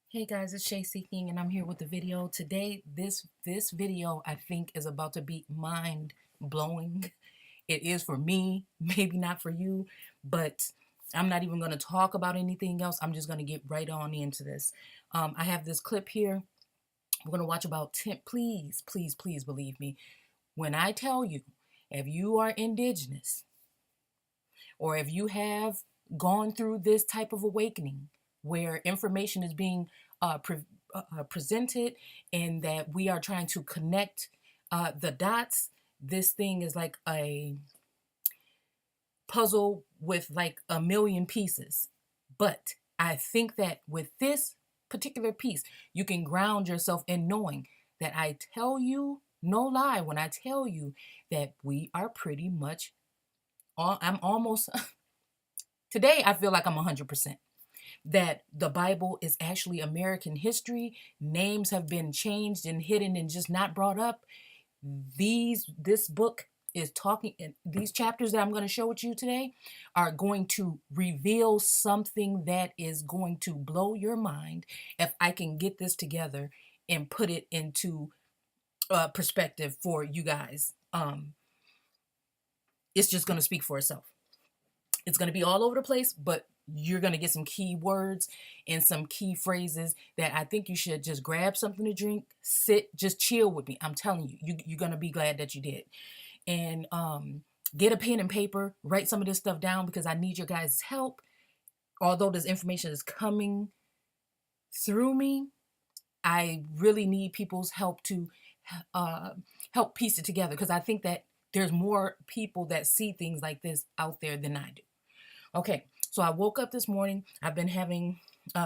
Hey guys, it's Shay Seeking and I'm here with the video. Today, this video I think is about to be mind blowing. It is for me, maybe not for you, but I'm not even going to talk about anything else. I'm just going to get right on into this. I have this clip here. We're going to watch about 10, please believe me. When I tell you, if you are indigenous or if you have gone through this type of awakening where information is being presented and that we are trying to connect the dots, this thing is like a puzzle with like a million pieces. But I think that with this particular piece, you can ground yourself in knowing that I tell you no lie when I tell you that we are pretty much I'm almost today I feel like I'm 100%. That the Bible is actually American history. Names have been changed and hidden and just not brought up. This book is talking, and these chapters that I'm going to show with you today are going to reveal something that is going to blow your mind if I can get this together and put it into perspective for you guys. It's just going to speak for itself. It's going to be all over the place, but you're going to get some key words and some key phrases that I think you should just grab something to drink, sit, just chill with me. I'm telling you, you're going to be glad that you did. And get a pen and paper, write some of this stuff down because I need your guys' help. Although this information is coming through me, I really need people's help to help piece it together because I think that there's more people that see things like this out there than I do. Okay, so I woke up this morning. I've been having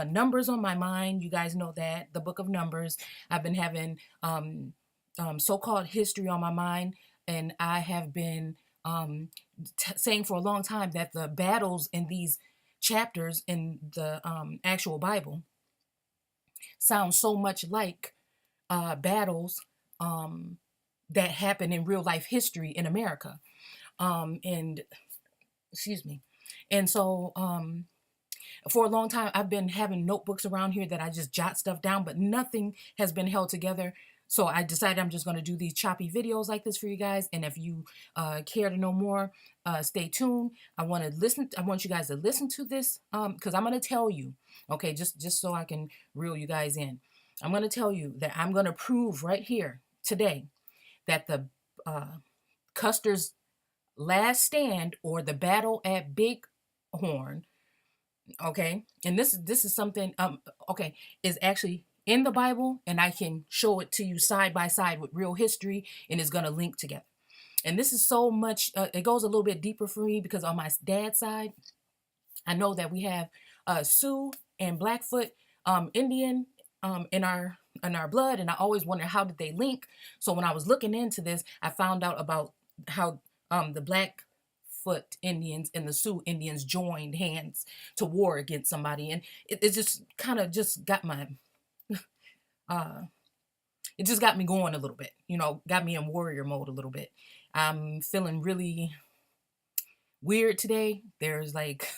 numbers on my mind. You guys know that, the book of Numbers. I've been having so-called history on my mind. And I have been saying for a long time that the battles in these chapters in the actual Bible sound so much like battles that happen in real life history in America. And excuse me. And so for a long time, I've been having notebooks around here that I just jot stuff down, but nothing has been held together. So I decided I'm just going to do these choppy videos like this for you guys. And if you care to know more, stay tuned. I want you guys to listen to this because I'm going to tell you, okay, just so I can reel you guys in. I'm going to tell you that I'm going to prove right here today that the Custer's last stand or the battle at Bighorn, okay, and this is something okay, is actually in the Bible, and I can show it to you side by side with real history, and it's going to link together. And this is so much it goes a little bit deeper for me because on my dad's side, I know that we have Sioux and Blackfoot Indian in our blood, and I always wondered how did they link. So when I was looking into this, I found out about how the Blackfoot Indians and the Sioux Indians joined hands to war against somebody, and it just kind of just got my it just got me going a little bit, got me in warrior mode a little bit. I'm feeling really weird today. There's like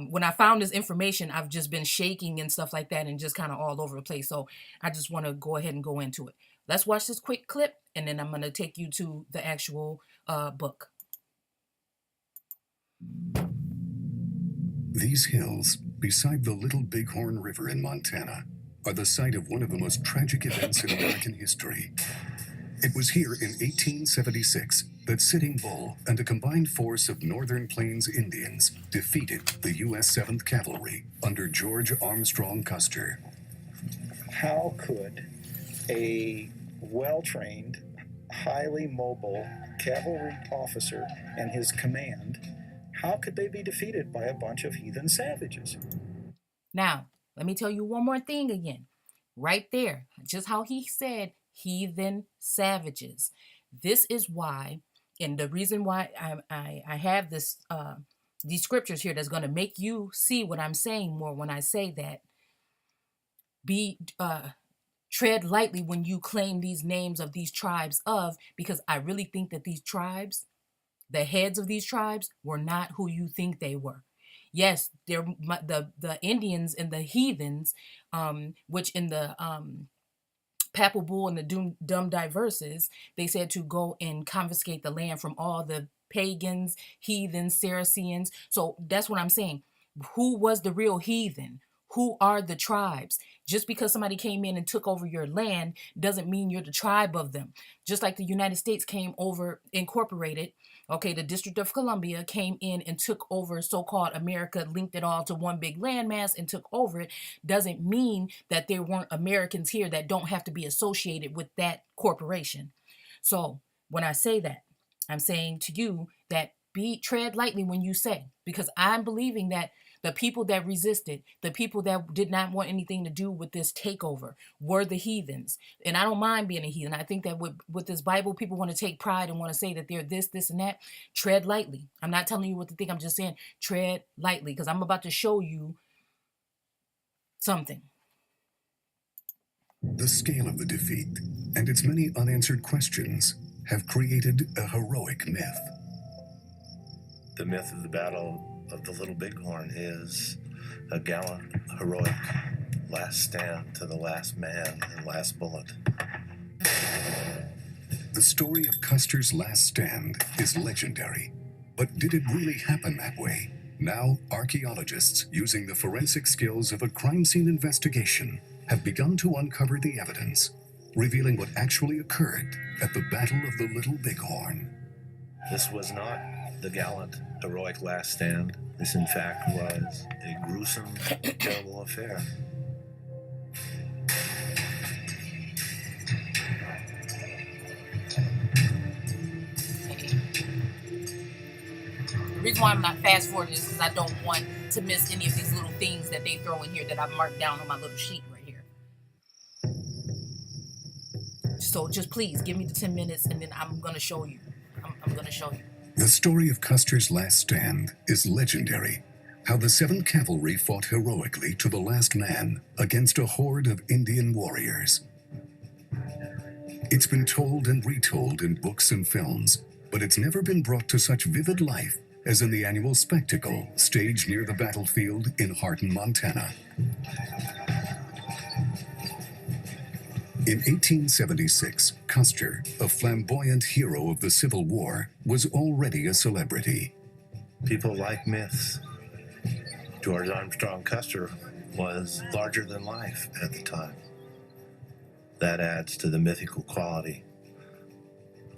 when I found this information, I've just been shaking and stuff like that and just kind of all over the place. So I just want to go ahead and go into it. Let's watch this quick clip and then I'm going to take you to the actual book. These hills, beside the Little Bighorn River in Montana, are the site of one of the most tragic events in American history. It was here in 1876 that Sitting Bull and a combined force of Northern Plains Indians defeated the U.S. 7th Cavalry under George Armstrong Custer. How could a well-trained, highly mobile cavalry officer and his command, how could they be defeated by a bunch of heathen savages? Now, let me tell you one more thing again. Right there, just how he said heathen savages. This is why, and the reason why I have this these scriptures here that's going to make you see what I'm saying more when I say that. Tread lightly when you claim these names of these tribes because I really think that these tribes, the heads of these tribes, were not who you think they were. Yes, the Indians and the heathens, which in the Papal Bull and the Dumb Diverses, they said to go and confiscate the land from all the pagans, heathens, Saracens. So that's what I'm saying. Who was the real heathen? Who are the tribes? Just because somebody came in and took over your land doesn't mean you're the tribe of them. Just like the United States came over, incorporated, okay, the District of Columbia came in and took over so-called America, linked it all to one big landmass and took over it, doesn't mean that there weren't Americans here that don't have to be associated with that corporation. So when I say that, I'm saying to you that tread lightly when you say, because I'm believing that the people that resisted, the people that did not want anything to do with this takeover were the heathens. And I don't mind being a heathen. I think that with this Bible, people want to take pride and want to say that they're this, and that. Tread lightly. I'm not telling you what to think. I'm just saying tread lightly, because I'm about to show you something. The scale of the defeat and its many unanswered questions have created a heroic myth. The myth of the Battle of the Little Bighorn is a gallant, heroic last stand to the last man and last bullet. The story of Custer's last stand is legendary. But did it really happen that way? Now, archaeologists, using the forensic skills of a crime scene investigation, have begun to uncover the evidence, revealing what actually occurred at the Battle of the Little Bighorn. This was not the gallant, heroic last stand. This, in fact, was a gruesome, terrible affair. The reason why I'm not fast forwarding is because I don't want to miss any of these little things that they throw in here that I've marked down on my little sheet right here. So just please give me the 10 minutes and then I'm going to show you. I'm going to show you. The story of Custer's last stand is legendary. How the 7th Cavalry fought heroically to the last man against a horde of Indian warriors. It's been told and retold in books and films, but it's never been brought to such vivid life as in the annual spectacle staged near the battlefield in Hardin, Montana. In 1876, Custer, a flamboyant hero of the Civil War, was already a celebrity. People like myths. George Armstrong Custer was larger than life at the time. That adds to the mythical quality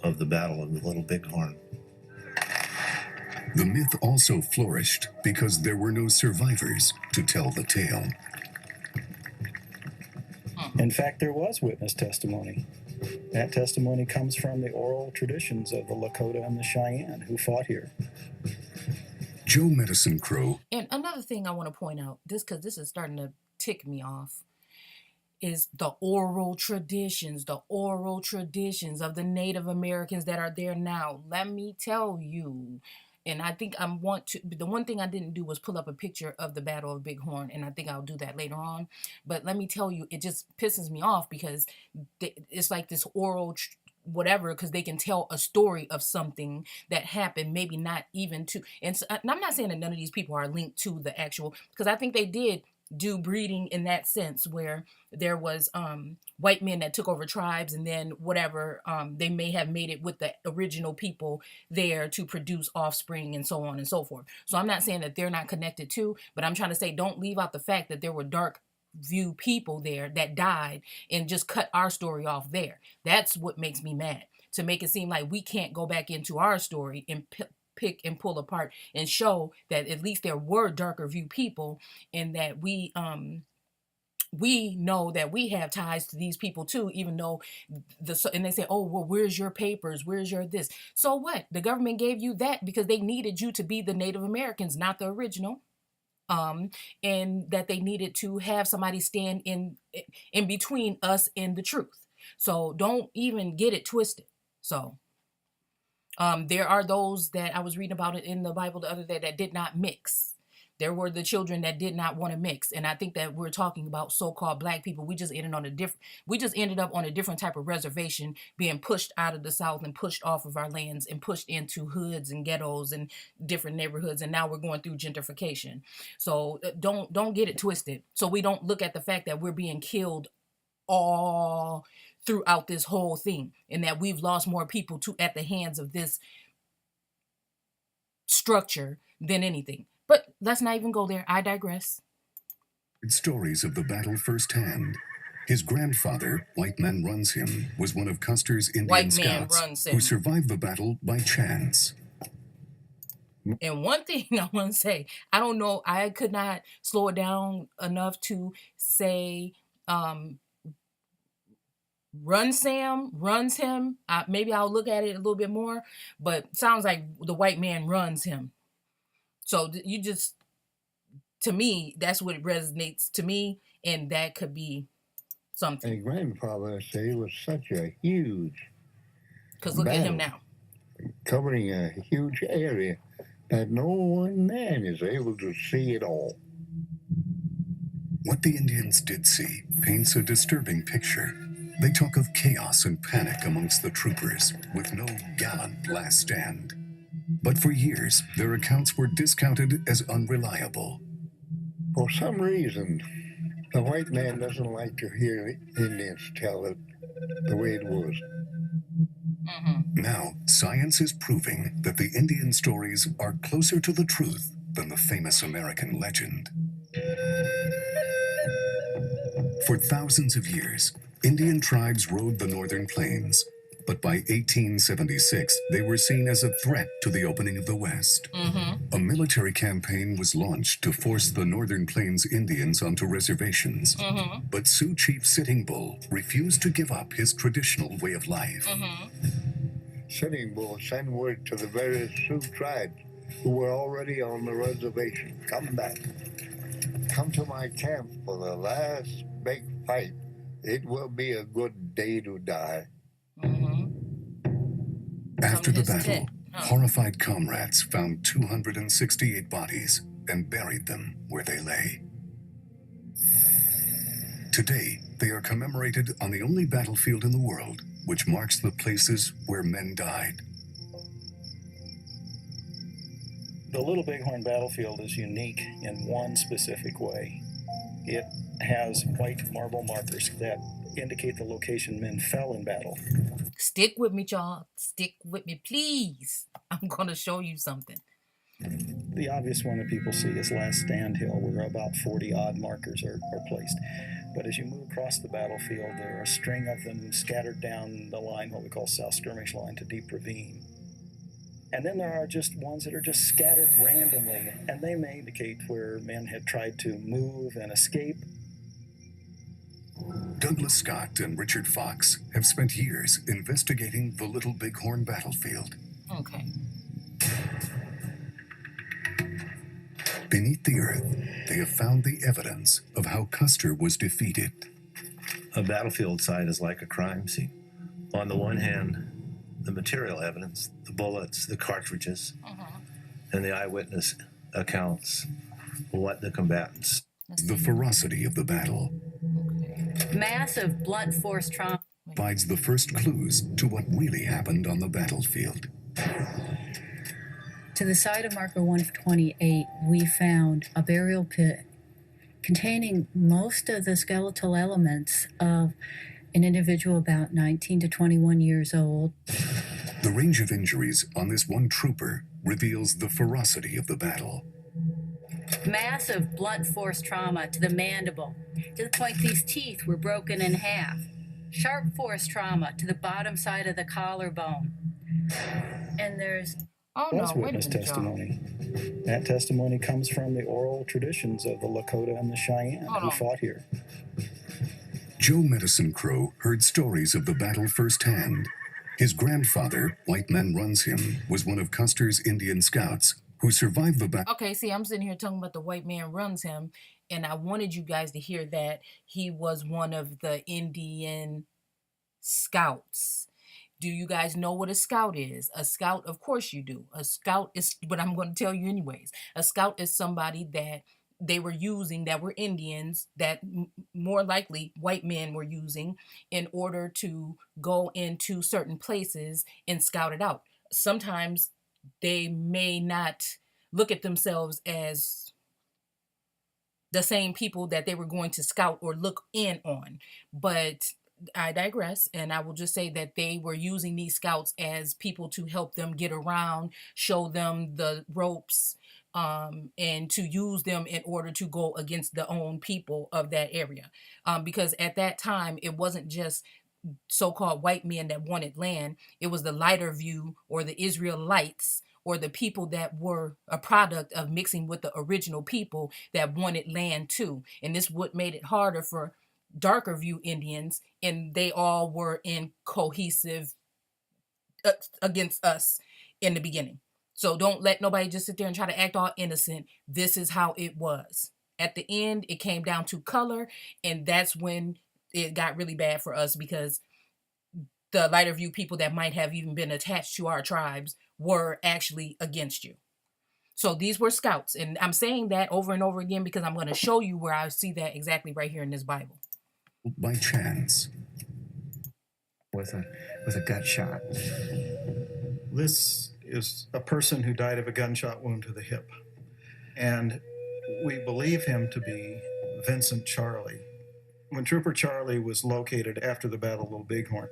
of the Battle of the Little Bighorn. The myth also flourished because there were no survivors to tell the tale. In fact, there was witness testimony. That testimony comes from the oral traditions of the Lakota and the Cheyenne who fought here. Joe Medicine Crow. And another thing I want to point out, because this is starting to tick me off, is the oral traditions of the Native Americans that are there now. Let me tell you. And I think the one thing I didn't do was pull up a picture of the Battle of Bighorn, and I think I'll do that later on. But let me tell you, it just pisses me off because it's like this oral whatever, because they can tell a story of something that happened, maybe not even to, and I'm not saying that none of these people are linked to the actual, because I think they did do breeding in that sense where there was white men that took over tribes and then whatever they may have made it with the original people there to produce offspring and so on and so forth. So I'm not saying that they're not connected to, but I'm trying to say don't leave out the fact that there were dark view people there that died and just cut our story off there. That's what makes me mad, to make it seem like we can't go back into our story and pick and pull apart and show that at least there were darker view people and that we know that we have ties to these people too, even though and they say, oh, well, where's your papers? Where's your this? So what? The government gave you that because they needed you to be the Native Americans, not the original. And that they needed to have somebody stand in between us and the truth. So don't even get it twisted. So there are those that I was reading about it in the Bible the other day that did not mix. There were the children that did not want to mix, and I think that we're talking about so-called black people. We just ended up on a different type of reservation, being pushed out of the South and pushed off of our lands and pushed into hoods and ghettos and different neighborhoods, and now we're going through gentrification. So don't get it twisted. So we don't look at the fact that we're being killed all throughout this whole thing, and that we've lost more people to at the hands of this structure than anything. But let's not even go there. I digress. Stories of the battle firsthand. His grandfather, White Man Runs Him, was one of Custer's Indian White Man scouts Runs Him. who survived the battle by chance. And one thing I want to say, I don't know, I could not slow it down enough to say runs him. Maybe I'll look at it a little bit more, but sounds like the white man runs him. So you just, to me, that's what resonates to me, and that could be something. My grandfather say was such a huge, because look at him now, covering a huge area that no one man is able to see it all. What the Indians did see paints a disturbing picture. They talk of chaos and panic amongst the troopers, with no gallant last stand. But for years, their accounts were discounted as unreliable. For some reason, the white man doesn't like to hear Indians tell it the way it was. Now, science is proving that the Indian stories are closer to the truth than the famous American legend. For thousands of years, Indian tribes rode the northern plains, but by 1876, they were seen as a threat to the opening of the West. A military campaign was launched to force the northern plains Indians onto reservations, but Sioux chief Sitting Bull refused to give up his traditional way of life. Sitting Bull sent word to the various Sioux tribes who were already on the reservation. Come back. Come to my camp for the last big fight. It will be a good day to die. After the battle, horrified comrades found 268 bodies and buried them where they lay. Today, they are commemorated on the only battlefield in the world which marks the places where men died. The Little Bighorn battlefield is unique in one specific way. It has white marble markers that indicate the location men fell in battle. Stick with me, y'all. Stick with me, please. I'm going to show you something. The obvious one that people see is Last Stand Hill, where about 40 odd markers are placed. But as you move across the battlefield, there are a string of them scattered down the line, what we call South Skirmish Line, to Deep Ravine. And then there are just ones that are just scattered randomly, and they may indicate where men had tried to move and escape. Douglas Scott and Richard Fox have spent years investigating the Little Bighorn battlefield. Okay. Beneath the earth, they have found the evidence of how Custer was defeated. A battlefield site is like a crime scene. On the one hand, the material evidence, the bullets, the cartridges, and the eyewitness accounts what the combatants. The ferocity of the battle Massive blunt force trauma provides the first clues to what really happened on the battlefield. To the side of marker 128, we found a burial pit containing most of the skeletal elements of an individual about 19 to 21 years old. The range of injuries on this one trooper reveals the ferocity of the battle. Massive blunt force trauma to the mandible, to the point these teeth were broken in half. Sharp force trauma to the bottom side of the collarbone. And there's Was witness testimony. That testimony comes from the oral traditions of the Lakota and the Cheyenne who fought here. Joe Medicine Crow heard stories of the battle firsthand. His grandfather, White Man Runs Him, was one of Custer's Indian scouts who survived the battle. Okay, see, I'm sitting here talking about the white man runs him, and I wanted you guys to hear that he was one of the Indian scouts. Do you guys know what a scout is? A scout, of course you do. A scout is, but I'm going to tell you anyways. A scout is somebody that they were using, that were Indians, that more likely white men were using in order to go into certain places and scout it out. Sometimes they may not look at themselves as the same people that they were going to scout or look in on, but I digress, and I will just say that they were using these scouts as people to help them get around, show them the ropes, and to use them in order to go against the own people of that area. Because at that time, it wasn't just so-called white men that wanted land. It was the lighter view, or the Israelites, or the people that were a product of mixing with the original people that wanted land too. And this what made it harder for darker view Indians, and they all were in cohesive against us in the beginning. So don't let nobody just sit there and try to act all innocent. This is how it was. At the end, it came down to color, and that's when it got really bad for us, because the lighter view people that might have even been attached to our tribes were actually against you. So these were scouts, and I'm saying that over and over again because I'm going to show you where I see that exactly right here in this Bible. By chance. With a gut shot. This is a person who died of a gunshot wound to the hip. And we believe him to be Vincent Charlie. When Trooper Charlie was located after the Battle of Little Bighorn,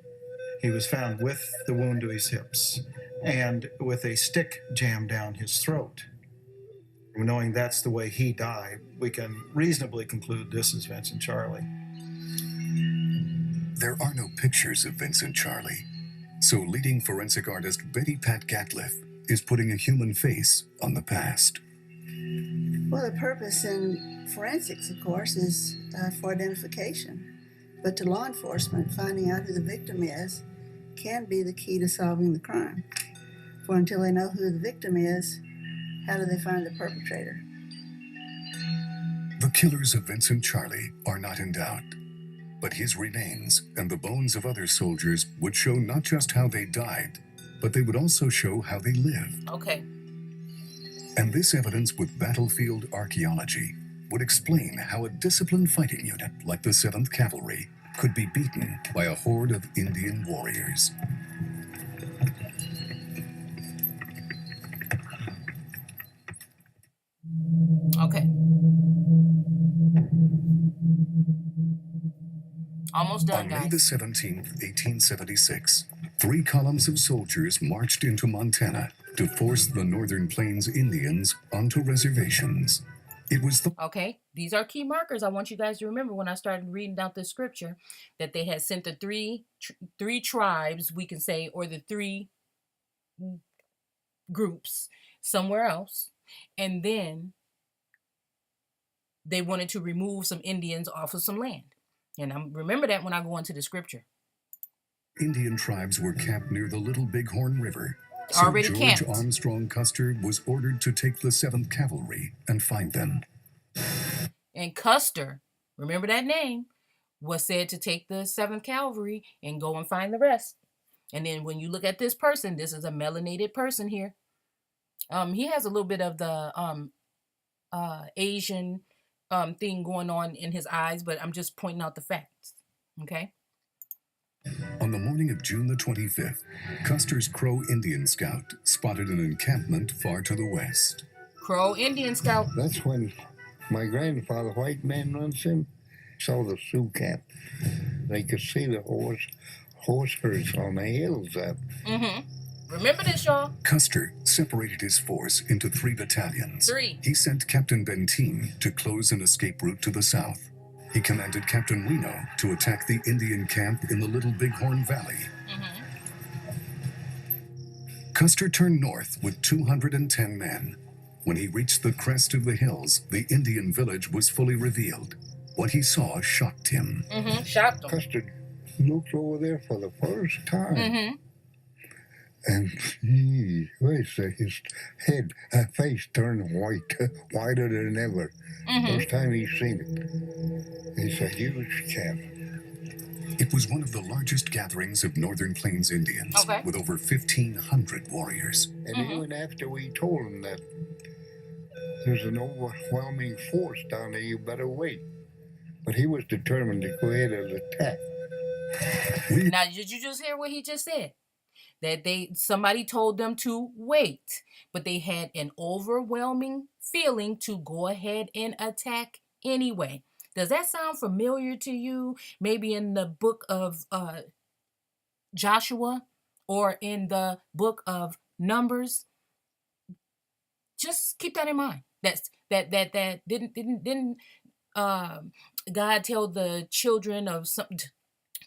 he was found with the wound to his hips and with a stick jammed down his throat. Knowing that's the way he died, we can reasonably conclude this is Vincent Charlie. There are no pictures of Vincent Charlie, so leading forensic artist Betty Pat Gatliff is putting a human face on the past. Well, the purpose in forensics, of course, is for identification. But to law enforcement, finding out who the victim is can be the key to solving the crime. For until they know who the victim is, how do they find the perpetrator? The killers of Vincent Charlie are not in doubt, but his remains and the bones of other soldiers would show not just how they died, but they would also show how they lived. Okay. And this evidence with battlefield archaeology would explain how a disciplined fighting unit like the 7th Cavalry could be beaten by a horde of Indian warriors. Okay. Almost done, On May guys. the 17th, 1876, 3 columns of soldiers marched into Montana to force the Northern Plains Indians onto reservations. It was the... Okay, these are key markers. I want you guys to remember when I started reading out this scripture that they had sent the three tribes, we can say, or the 3 groups somewhere else. And then they wanted to remove some Indians off of some land. And I remember that when I go into the scripture. Indian tribes were camped near the Little Bighorn River. So Already George camped. Armstrong Custer was ordered to take the 7th Cavalry and find them. And Custer, remember that name, was said to take the 7th Cavalry and go and find the rest. And then when you look at this person, this is a melanated person here. He has a little bit of the Asian thing going on in his eyes, but I'm just pointing out the facts. Okay. On the morning of June the 25th, Custer's Crow Indian Scout spotted an encampment far to the west. Crow Indian Scout. That's when my grandfather, white man runs in, saw the Sioux camp. They could see the horse herds on the hills up. Mm-hmm. Remember this, y'all? Custer separated his force into 3 battalions. 3. He sent Captain Benteen to close an escape route to the south. He commanded Captain Reno to attack the Indian camp in the Little Bighorn Valley. Mm-hmm. Custer turned north with 210 men. When he reached the crest of the hills, the Indian village was fully revealed. What he saw shocked him. Mm-hmm. Shocked him. Custer looked over there for the first time. Mm-hmm. And his head, face turned white, whiter than ever. Mm-hmm. First time he's seen it. It's a huge camp. It was one of the largest gatherings of Northern Plains Indians, Okay. with over 1,500 warriors. And even after we told him that there's an overwhelming force down there, you better wait. But he was determined to go ahead and attack. Now, did you just hear what he just said? That somebody told them to wait, but they had an overwhelming feeling to go ahead and attack anyway. Does that sound familiar to you? Maybe in the book of Joshua or in the book of Numbers? Just keep that in mind. That didn't God tell the children of something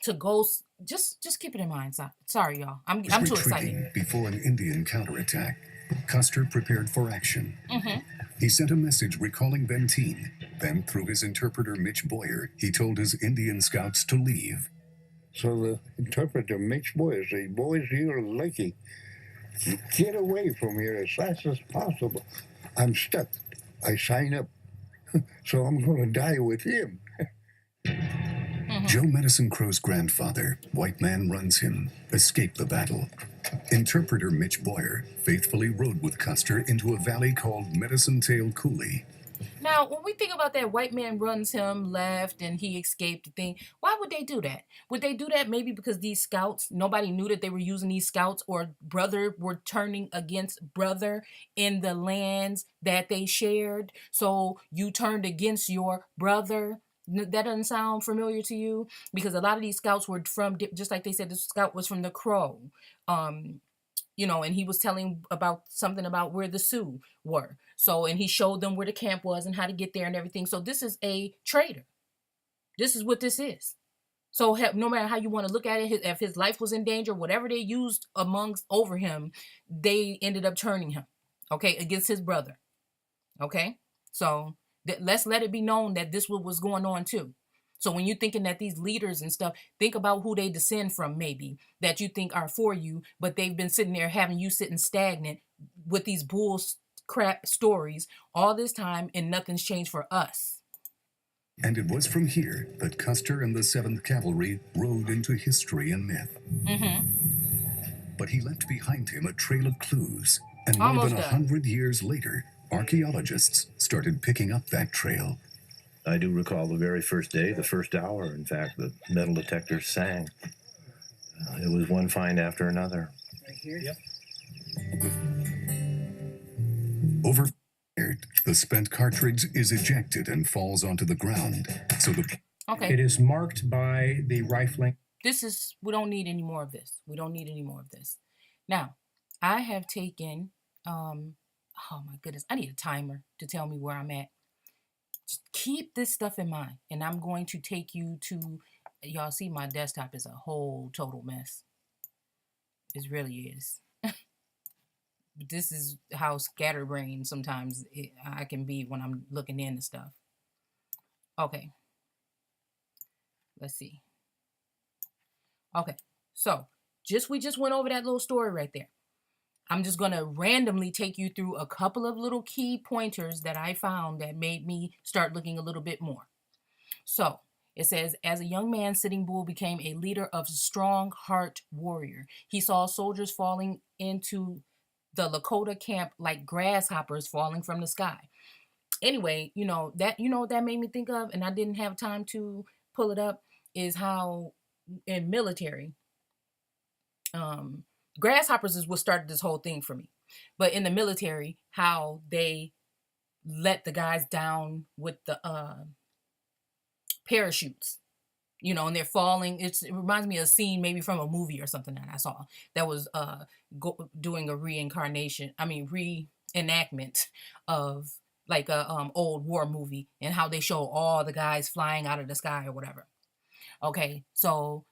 to go. Just keep it in mind. Sorry, y'all. I'm too excited. Before an Indian counterattack, Custer prepared for action. Mm-hmm. He sent a message recalling Benteen. Then, through his interpreter Mitch Boyer, he told his Indian scouts to leave. So the interpreter, Mitch Boyer, said, "Boys, you're lucky. Get away from here as fast as possible. I'm stuck. I sign up. So I'm going to die with him." Joe Medicine Crow's grandfather, White Man Runs Him, escaped the battle. Interpreter Mitch Boyer faithfully rode with Custer into a valley called Medicine Tail Coulee. Now, when we think about that, White Man Runs Him, left, and he escaped the thing, why would they do that? Would they do that maybe because these scouts, nobody knew that they were using these scouts, or brother were turning against brother in the lands that they shared? So you turned against your brother? That doesn't sound familiar to you? Because a lot of these scouts were from, just like they said, the scout was from the Crow. And he was telling about something about where the Sioux were. So, and he showed them where the camp was and how to get there and everything. So this is a traitor. This is what this is. So no matter how you want to look at it, if his life was in danger, whatever they used over him, they ended up turning him, okay, against his brother. Okay, so let's let it be known that this was going on too. So when you're thinking that these leaders and stuff, think about who they descend from, maybe, that you think are for you, but they've been sitting there having you sitting stagnant with these bull crap stories all this time, and nothing's changed for us. And it was from here that Custer and the 7th Cavalry rode into history and myth. Mm-hmm. But he left behind him a trail of clues, and more Almost than done. 100 years later, archaeologists started picking up that trail. I do recall the very first day, the first hour, in fact, the metal detectors sang. It was one find after another. Right here? Yep. Over the spent cartridge is ejected and falls onto the ground. So Okay. It is marked by the rifling. We don't need any more of this. We don't need any more of this. Now, I have taken, oh my goodness, I need a timer to tell me where I'm at. Just keep this stuff in mind, and I'm going to take you to, y'all see my desktop is a whole total mess. It really is. This is how scatterbrained sometimes I can be when I'm looking into stuff. Okay. Let's see. Okay, so we just went over that little story right there. I'm just going to randomly take you through a couple of little key pointers that I found that made me start looking a little bit more. So it says, as a young man, Sitting Bull became a leader of strong heart warrior. He saw soldiers falling into the Lakota camp like grasshoppers falling from the sky. Anyway, what that made me think of, and I didn't have time to pull it up, is how in military, grasshoppers is what started this whole thing for me. But in the military, how they let the guys down with the parachutes, and they're falling. It reminds me of a scene maybe from a movie or something that I saw that was doing a reenactment of like a old war movie, and how they show all the guys flying out of the sky or whatever. Okay, so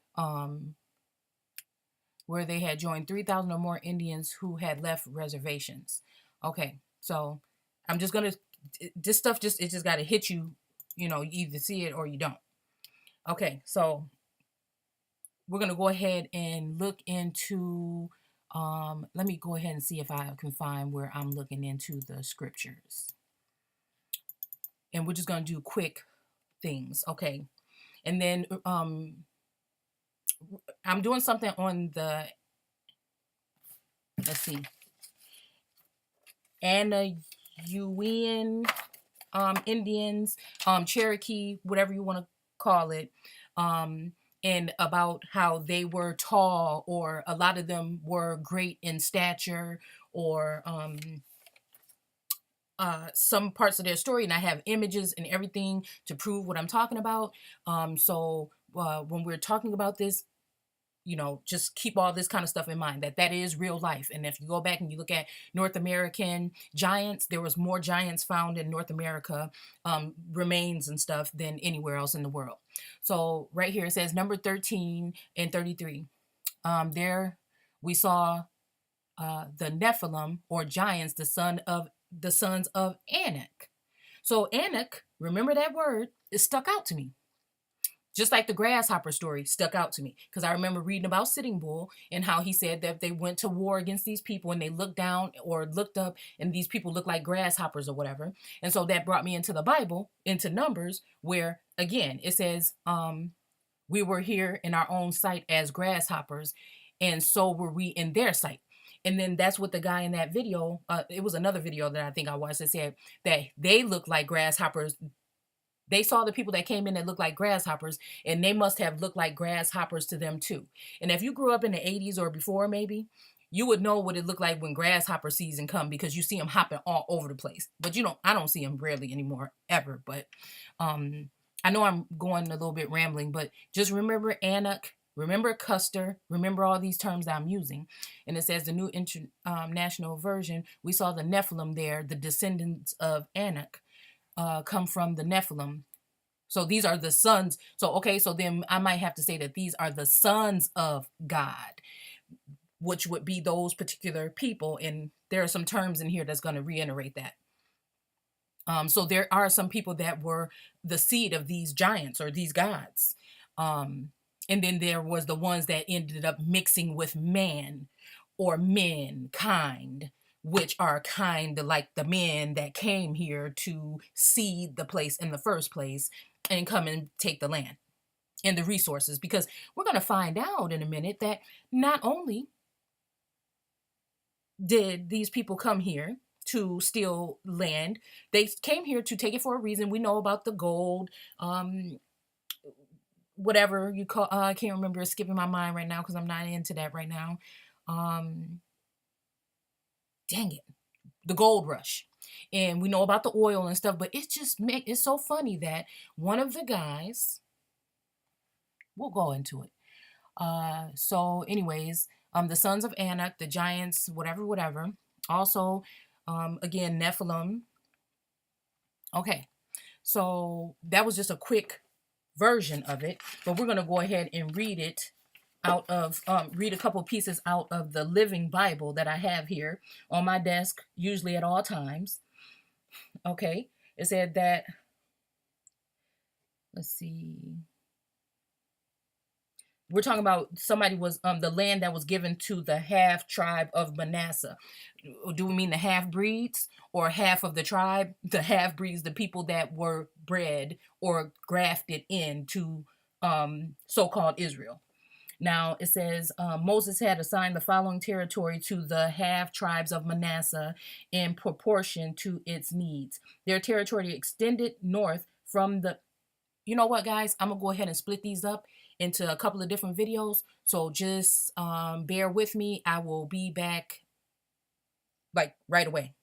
where they had joined 3,000 or more Indians who had left reservations. Okay, so I'm just gonna, this stuff it just gotta hit you, you either see it or you don't. Okay, so we're gonna go ahead and look into, let me go ahead and see if I can find where I'm looking into the scriptures. And we're just gonna do quick things, okay? And then I'm doing something on the, let's see, Anayuian Indians, Cherokee, whatever you want to call it, and about how they were tall, or a lot of them were great in stature, or some parts of their story, and I have images and everything to prove what I'm talking about. So when we're talking about this, just keep all this kind of stuff in mind, that is real life. And if you go back and you look at North American giants, there was more giants found in North America, remains and stuff, than anywhere else in the world. So right here it says number 13 and 33. There we saw the Nephilim, or giants, the sons of Anak. So Anak, remember that word, it stuck out to me. Just like the grasshopper story stuck out to me, because I remember reading about Sitting Bull and how he said that they went to war against these people and they looked down or looked up and these people looked like grasshoppers or whatever. And so that brought me into the Bible, into Numbers, where again it says, we were here in our own sight as grasshoppers, and so were we in their sight. And then that's what the guy in that video, it was another video that I think I watched, that said that they looked like grasshoppers. They saw the people that came in that looked like grasshoppers, and they must have looked like grasshoppers to them too. And if you grew up in the 80s or before, maybe, you would know what it looked like when grasshopper season come, because you see them hopping all over the place. But I don't see them rarely anymore, ever. But I know I'm going a little bit rambling, but just remember Anak, remember Custer, remember all these terms that I'm using. And it says the New International Version, we saw the Nephilim there, the descendants of Anak. Come from the Nephilim. So these are the sons. So, okay, so then I might have to say that these are the sons of God, which would be those particular people. And there are some terms in here that's going to reiterate that. So there are some people that were the seed of these giants or these gods. And then there was the ones that ended up mixing with man or mankind, which are kind of like the men that came here to seed the place in the first place and come and take the land and the resources. Because we're going to find out in a minute that not only did these people come here to steal land, they came here to take it for a reason. We know about the gold, whatever you call, I can't remember, it's skipping my mind right now because I'm not into that right now. Dang it, the gold rush. And we know about the oil and stuff, but it's so funny that one of the guys, we'll go into it. So anyways, the sons of Anak, the giants, whatever. Also, again, Nephilim. Okay, so that was just a quick version of it, but we're going to go ahead and read it out of, read a couple pieces out of the Living Bible that I have here on my desk, usually at all times. Okay, it said that, let's see, we're talking about somebody was, the land that was given to the half tribe of Manasseh. Do we mean the half breeds or half of the tribe? The half breeds, the people that were bred or grafted into so-called Israel. Now it says, Moses had assigned the following territory to the half tribes of Manasseh in proportion to its needs. Their territory extended north from the, you know what, guys, I'm gonna go ahead and split these up into a couple of different videos. So just bear with me. I will be back like right away.